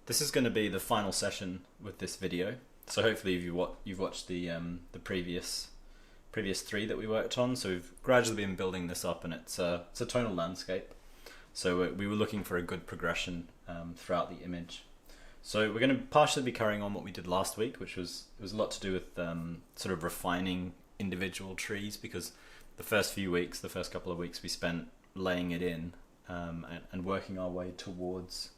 This is going to be the final session with this video. So hopefully you've watched the previous three that we worked on. So we've gradually been building this up, and it's a tonal landscape. So we were looking for a good progression throughout the image. So we're going to partially be carrying on what we did last week, which was a lot to do with sort of refining individual trees, because the first couple of weeks we spent laying it in and working our way towards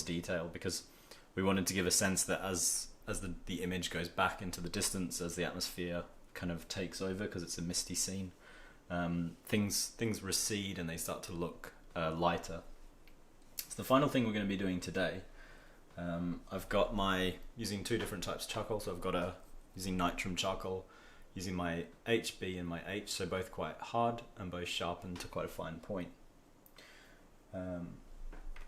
detail, because we wanted to give a sense that as the image goes back into the distance, as the atmosphere kind of takes over, because it's a misty scene, things recede and they start to look lighter. So the final thing we're going to be doing today, I've got using two different types of charcoal. So I've got using nitrum charcoal, using my HB and my H, so both quite hard and both sharpened to quite a fine point.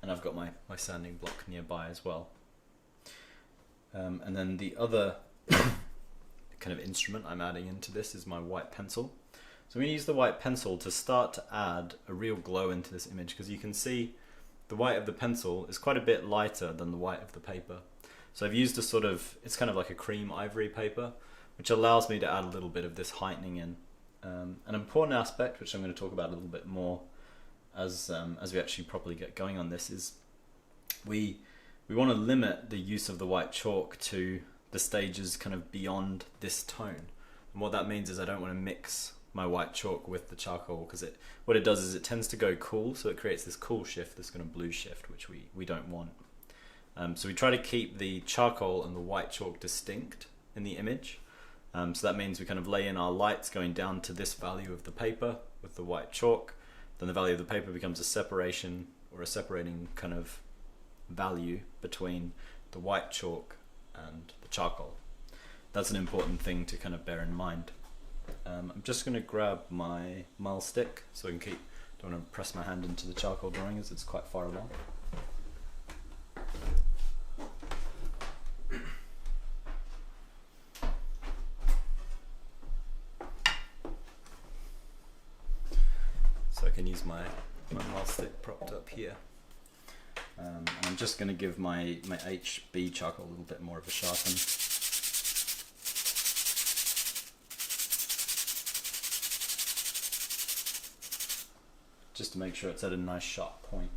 And I've got my sanding block nearby as well. And then the other kind of instrument I'm adding into this is my white pencil. So I'm going to use the white pencil to start to add a real glow into this image, because you can see the white of the pencil is quite a bit lighter than the white of the paper. So I've used it's kind of like a cream ivory paper, which allows me to add a little bit of this heightening in. An important aspect, which I'm going to talk about a little bit more as we actually properly get going on this, is we want to limit the use of the white chalk to the stages kind of beyond this tone. And what that means is I don't want to mix my white chalk with the charcoal, because what it does is it tends to go cool, so it creates this cool shift, this kind of blue shift, which we don't want. So we try to keep the charcoal and the white chalk distinct in the image. So that means we kind of lay in our lights going down to this value of the paper with the white chalk. Then the value of the paper becomes a separating kind of value between the white chalk and the charcoal. That's an important thing to kind of bear in mind. I'm just going to grab my mile stick so I can don't want to press my hand into the charcoal drawing as it's quite far along. So I can use my mile stick propped up here. And I'm just going to give my HB charcoal a little bit more of a sharpen. Just to make sure it's at a nice sharp point.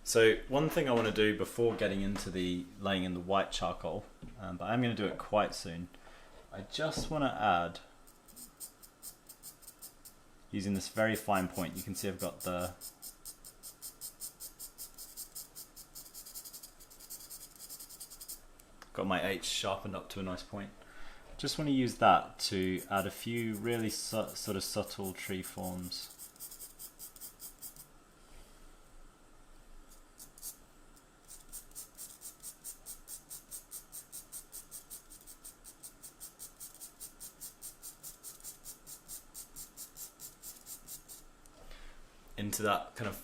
So one thing I want to do before getting into the laying in the white charcoal, but I'm going to do it quite soon, I just want to add, using this very fine point, you can see I've got my H sharpened up to a nice point. Just want to use that to add a few really sort of subtle tree forms. Into that kind of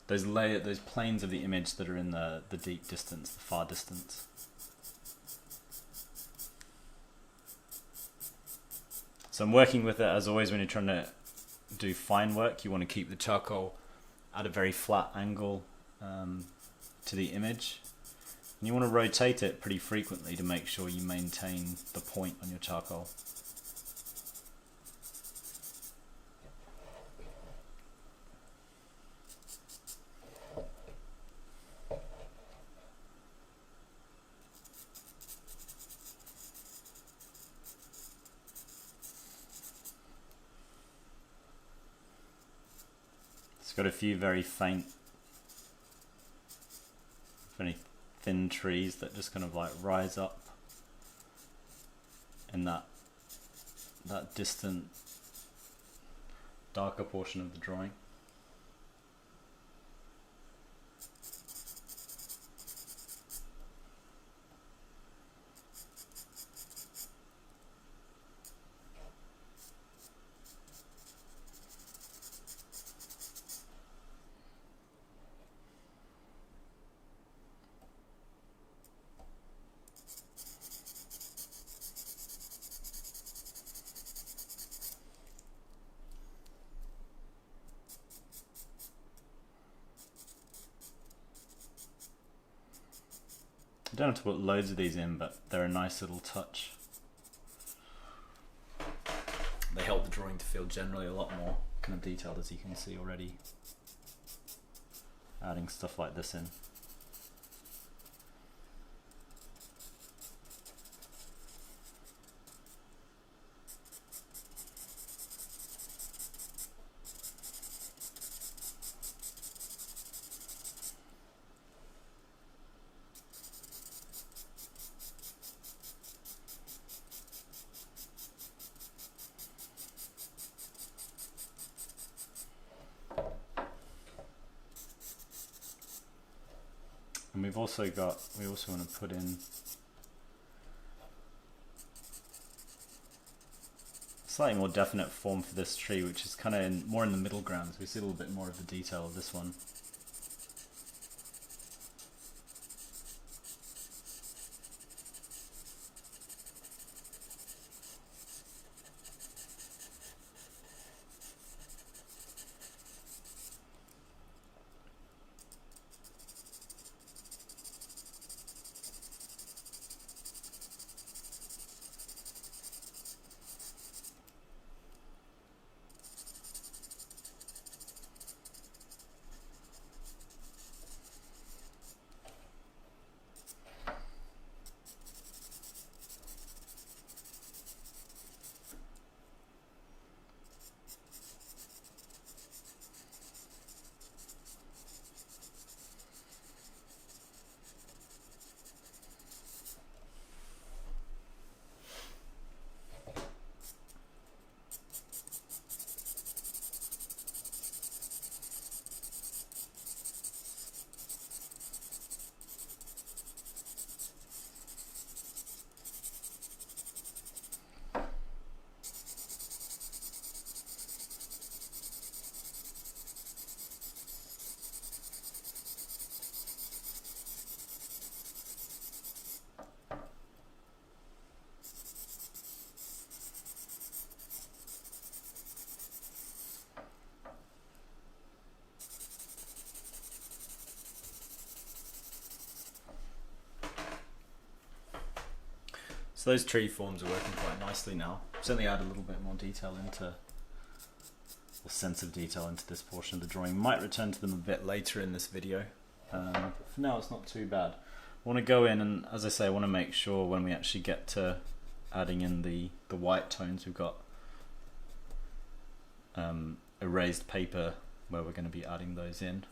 those planes of the image that are in the deep distance, the far distance. So I'm working with it, as always when you're trying to do fine work, you want to keep the charcoal at a very flat angle to the image, and you want to rotate it pretty frequently to make sure you maintain the point on your charcoal. It's got a few very faint, very thin trees that just kind of like rise up in that distant, darker portion of the drawing. You don't have to put loads of these in, but they're a nice little touch. They help the drawing to feel generally a lot more kind of detailed, as you can see already. Adding stuff like this in. And we also want to put in a slightly more definite form for this tree, which is kind of more in the middle ground, so we see a little bit more of the detail of this one. So those tree forms are working quite nicely now. Certainly add a little bit more detail into, or sense of detail into this portion of the drawing. Might return to them a bit later in this video. For now it's not too bad. I want to go in and, as I say, I want to make sure when we actually get to adding in the white tones, we've got erased paper where we're going to be adding those in.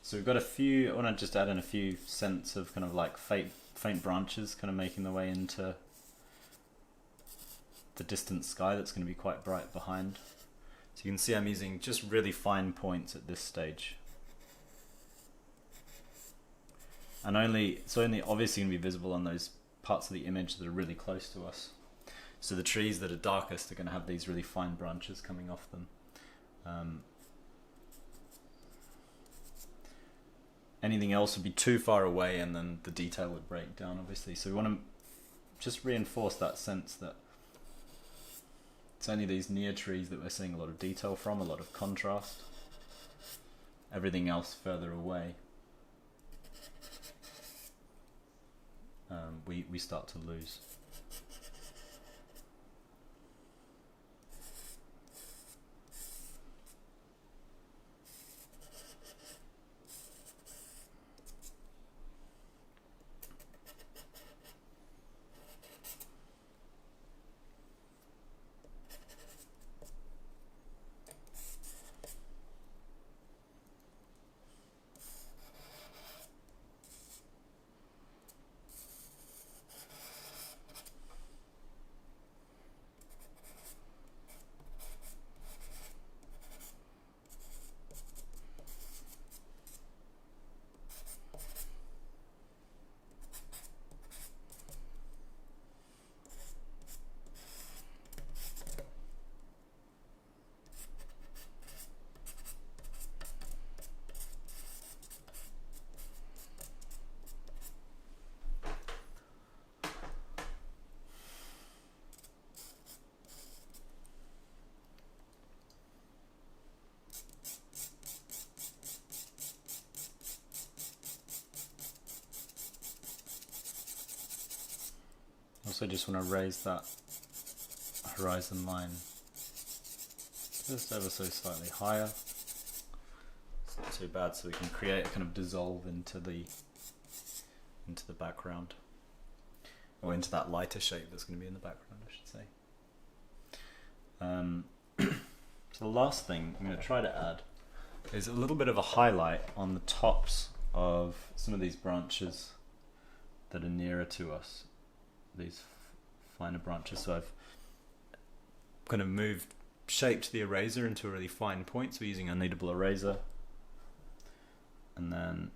So we've got a few, I want to just add in a few scents of kind of like faint branches kind of making their way into the distant sky that's going to be quite bright behind. So you can see I'm using just really fine points at this stage. And it's only obviously going to be visible on those parts of the image that are really close to us. So the trees that are darkest are going to have these really fine branches coming off them. Anything else would be too far away, and then the detail would break down, obviously. So we want to just reinforce that sense that it's only these near trees that we're seeing a lot of detail from, a lot of contrast. Everything else further away, we start to lose. Also just want to raise that horizon line just ever so slightly higher. It's not too bad, so we can create a kind of dissolve into the background, or into that lighter shape that's going to be in the background, I should say. So the last thing I'm going to try to add is a little bit of a highlight on the tops of some of these branches that are nearer to us, these finer branches. So I've kind of shaped the eraser into a really fine point, so we're using a kneadable eraser, and then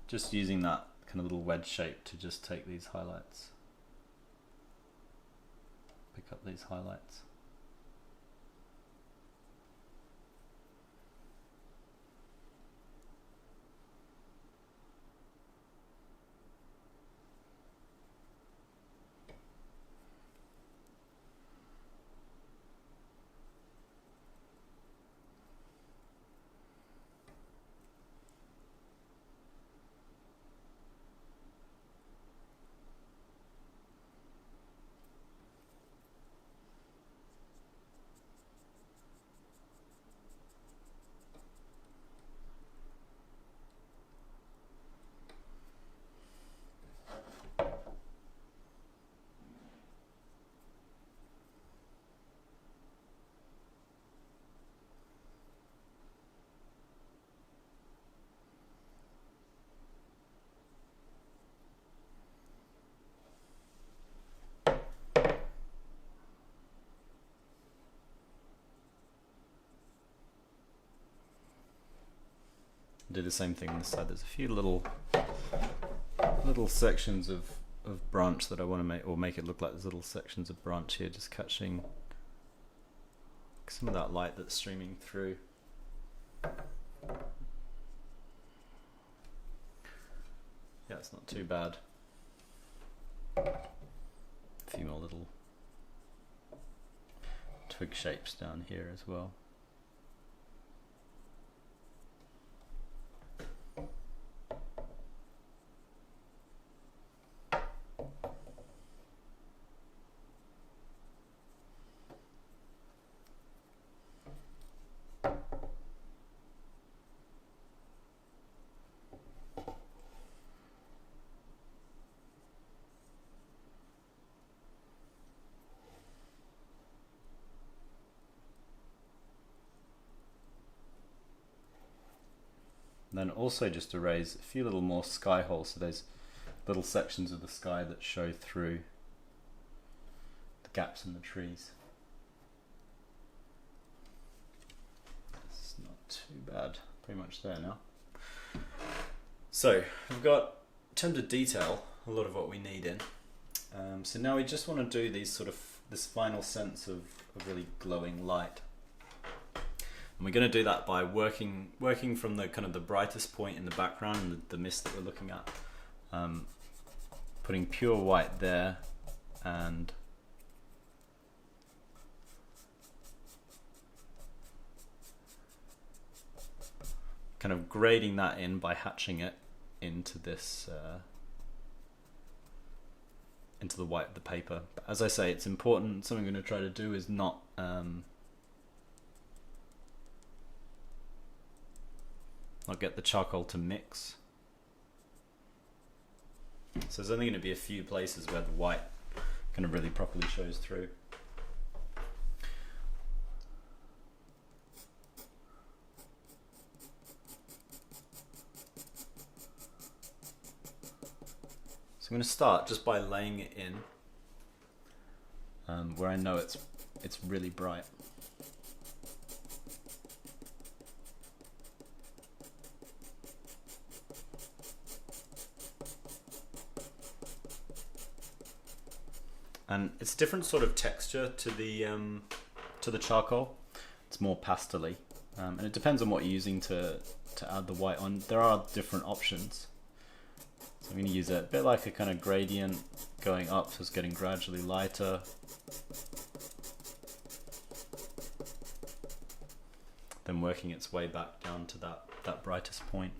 just using that kind of little wedge shape to just take these highlights, pick up these highlights. Do the same thing on this side. There's a few little sections of branch that I want to make it look like there's little sections of branch here, just catching some of that light that's streaming through. Yeah, it's not too bad. A few more little twig shapes down here as well. And then also just erase a few little more sky holes, so there's little sections of the sky that show through the gaps in the trees. It's not too bad, pretty much there now. So we've got, in terms of detail, a lot of what we need in. So now we just want to do these sort of this final sense of really glowing light. And we're going to do that by working from the kind of the brightest point in the background, the mist that we're looking at, putting pure white there, and kind of grading that in by hatching it into this into the white of the paper. But as I say, it's important, something I'm going to try to do is not get the charcoal to mix. So there's only going to be a few places where the white kind of really properly shows through. So I'm going to start just by laying it in where I know it's really bright. And it's a different sort of texture to the charcoal. It's more pastel-y, and it depends on what you're using to add the white on. There are different options. So I'm going to use it a bit like a kind of gradient going up, so it's getting gradually lighter. Then working its way back down to that brightest point.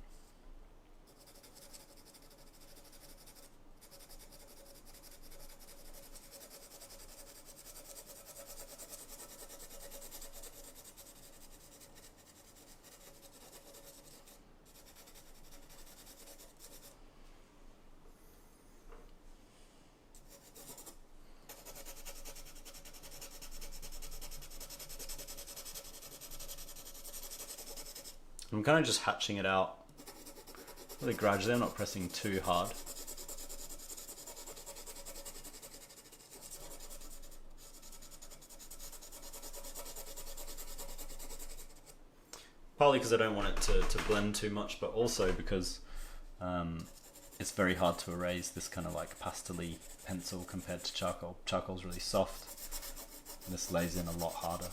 I'm kind of just hatching it out really gradually. I'm not pressing too hard. Partly because I don't want it to blend too much, but also because it's very hard to erase this kind of like pastel-y pencil compared to charcoal. Charcoal's really soft, and this lays in a lot harder.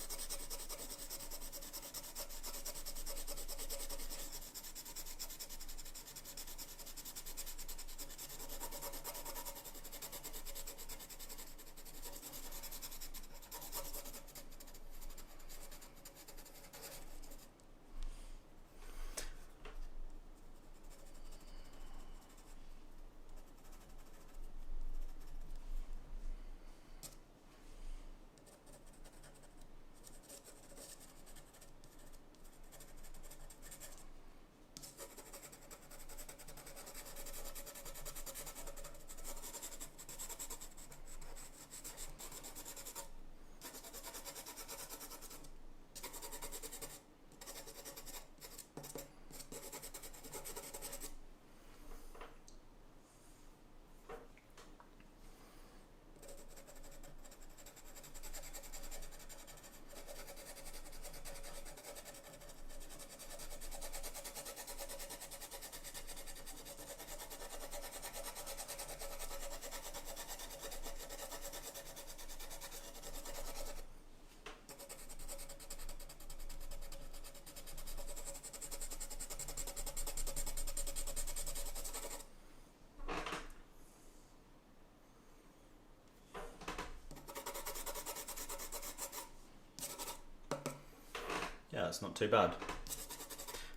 Yeah, it's not too bad.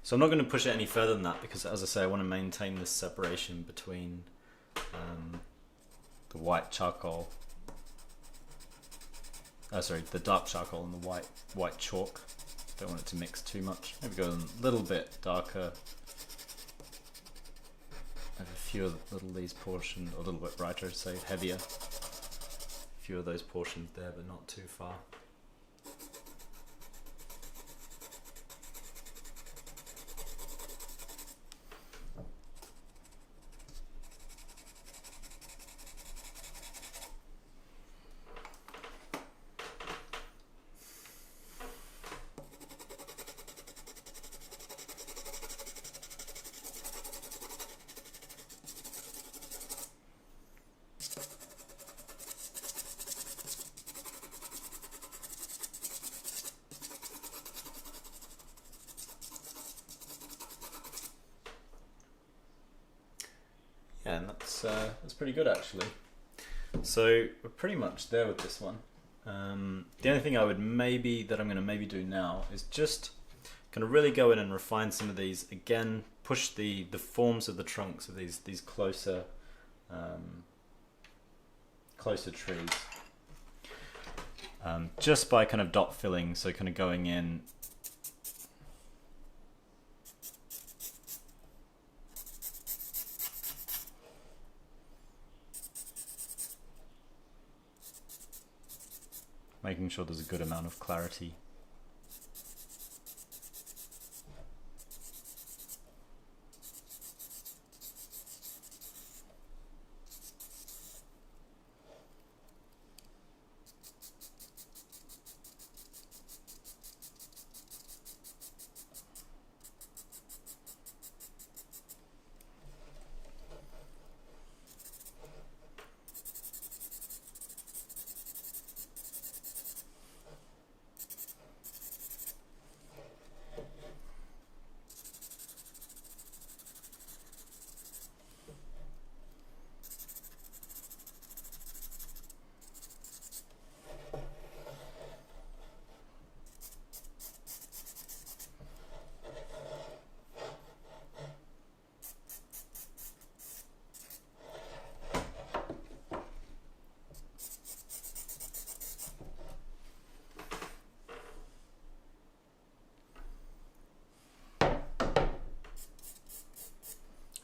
So I'm not going to push it any further than that because, as I say, I want to maintain this separation between the white charcoal, the dark charcoal and the white chalk. Don't want it to mix too much. Maybe go a little bit darker. Have a few of these portions, a little bit brighter, say heavier. A few of those portions there, but not too far. that's pretty good actually. So we're pretty much there with this one. The only thing I'm going to maybe do now is just kind of really go in and refine some of these. Again, push the forms of the trunks of these closer trees. Just by kind of dot filling, so kind of going in. Making sure there's a good amount of clarity.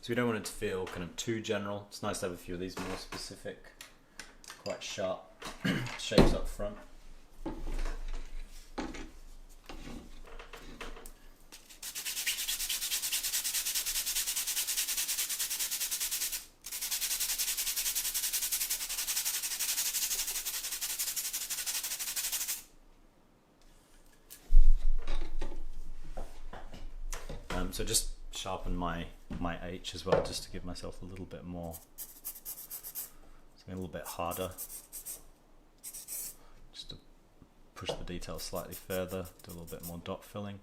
So we don't want it to feel kind of too general. It's nice to have a few of these more specific, quite sharp shapes up front. So just sharpen my H as well, just to give myself a little bit more, something a little bit harder, just to push the details slightly further, do a little bit more dot filling.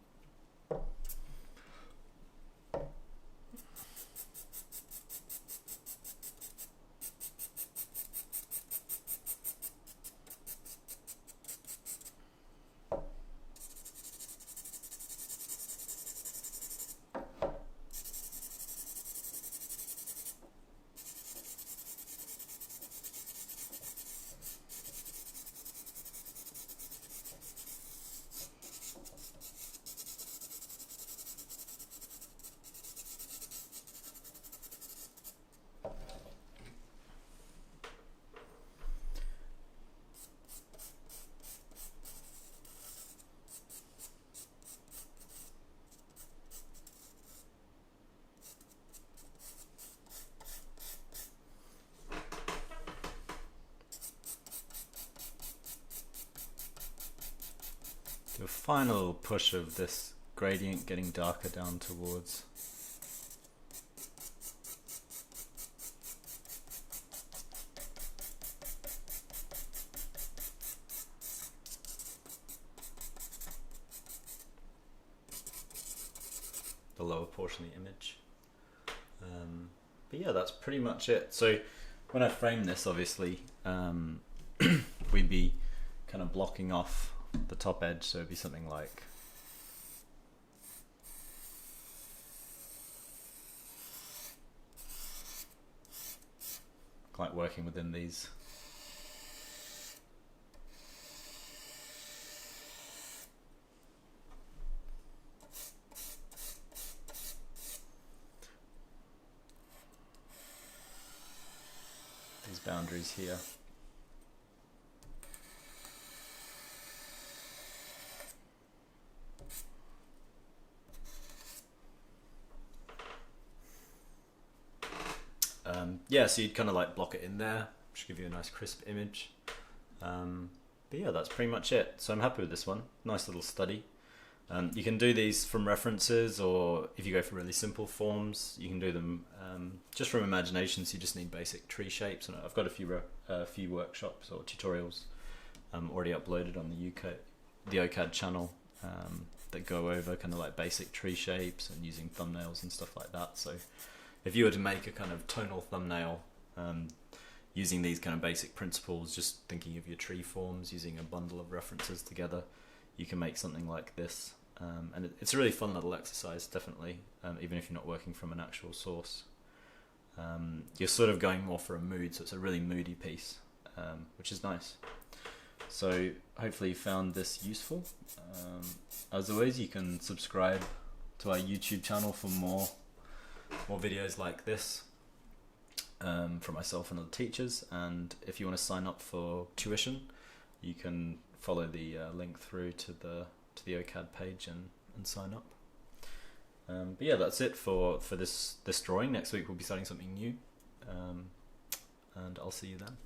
Do a final push of this gradient getting darker down towards the lower portion of the image. But yeah, that's pretty much it. So when I frame this, obviously, we'd be kind of blocking off the top edge, so it'd be something like working within these. These boundaries here. Yeah, so you'd kind of like block it in there, which give you a nice crisp image. But yeah, that's pretty much it. So I'm happy with this one. Nice little study. You can do these from references, or if you go for really simple forms, you can do them just from imagination. So you just need basic tree shapes. And I've got a few workshops or tutorials already uploaded on the OCAD channel that go over kind of like basic tree shapes and using thumbnails and stuff like that. So if you were to make a kind of tonal thumbnail Using these kind of basic principles, just thinking of your tree forms, using a bundle of references together, you can make something like this. And it's a really fun little exercise, definitely, even if you're not working from an actual source. You're sort of going more for a mood, so it's a really moody piece, which is nice. So hopefully you found this useful. As always, you can subscribe to our YouTube channel for more videos like this. From myself and other teachers, and if you want to sign up for tuition, you can follow the link through to the OCAD page and sign up. But yeah, that's it for this drawing. Next week we'll be starting something new, and I'll see you then.